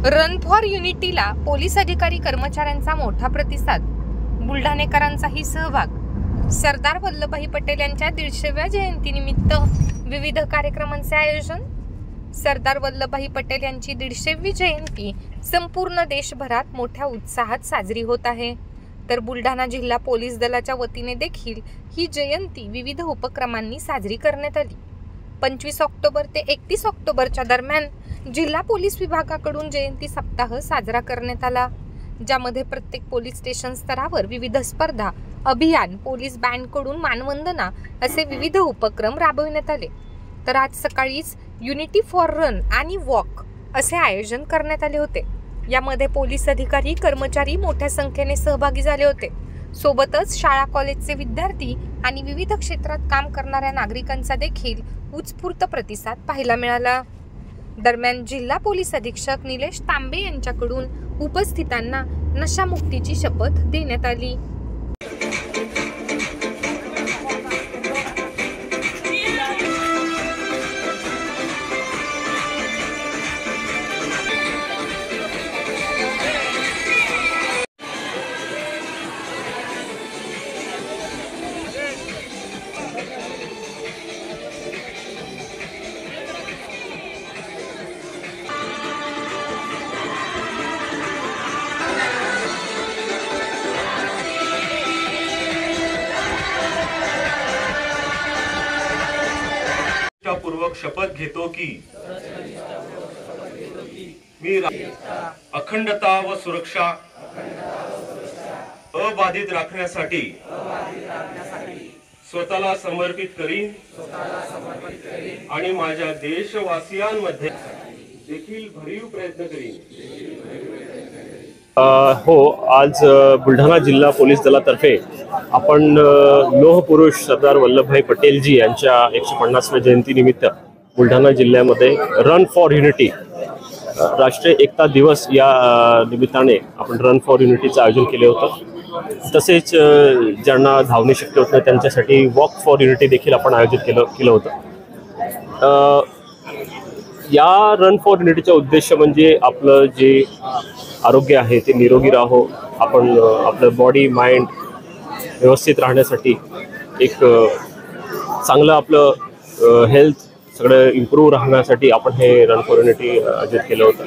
Run for युनिटीला police अधिकारी कर्मचाऱ्यांचा मोठा प्रतिसाद, बुलढाणेकरांचाही सहभाग। सरदार वल्लभभाई पटेल यांच्या 150व्या जयंतीनिमित्त विविध कार्यक्रमांचे आयोजन। सरदार वल्लभभाई पटेल यांची 150वी जयंती संपूर्ण देशभरात मोठ्या उत्साहात साजरी होत आहे, तर बुलढाणा जिल्हा पोलीस दलाच्या वतीने देखील ही जयंती विविध उपक्रमांनी साजरी करण्यात आली। 25 ऑक्टोबर ते 31 ऑक्टोबरच्या दरम्यान जिल्हा पोलीस विभागाकडून जयंती सप्ताह साजरा करण्यात आला, ज्यामध्ये प्रत्येक पोलीस स्टेशन स्तरावर विविध स्पर्धा, अभियान, पोलीस बँडकडून मानवंदना असे विविध उपक्रम राबविण्यात आले। तर आज सकाळीच युनिटी फॉर रन आणि वॉक असे आयोजन करण्यात आले होते। यामध्ये पोलीस अधिकारी, कर्मचारी मोठ्या संख्येने सहभागी झाले होते। सोबतच शाळा कॉलेजचे विद्यार्थी आणि विविध क्षेत्रात काम करणाऱ्या नागरिकांचा देखील उत्स्फूर्त प्रतिसाद पाहायला मिळाला। दरम्यान जिल्हा पोलीस अधीक्षक निलेश तांबे यांच्याकडून उपस्थितांना नशामुक्तीची शपथ देण्यात आली। पूर्वक शपथ घेतो की मी अखंडता व सुरक्षा अबाधित राखण्यासाठी स्वतःला समर्पित करीन आणि माझ्या देशवासियांमध्ये देखील भरीव प्रयत्न करीन। हो, आज बुलढाणा जिल्हा पोलीस दलातर्फे आपण लोह पुरुष सरदार वल्लभभाई पटेलजी यांच्या 150व्या जयंतीनिमित्त बुलढाणा जिल्ह्यामध्ये रन फॉर युनिटी राष्ट्रीय एकता दिवस या निमित्ताने आपण रन फॉर युनिटीचं आयोजन केले होतं। तसेच ज्यांना धावणे शक्य होत नाही त्यांच्यासाठी वॉक फॉर युनिटी देखील आपण आयोजित केलं होतं। या रन फॉर युनिटीचा उद्देश म्हणजे आपलं जे आरोग्य आहे ते निरोगी राहो, आपण आपलं बॉडी माइंड व्यवस्थित राहण्यासाठी एक चांगलं आपलं हेल्थ सगळं इम्प्रूव्ह राहण्यासाठी आपण हे रन फॉर युनिटी आयोजित केलं होतं।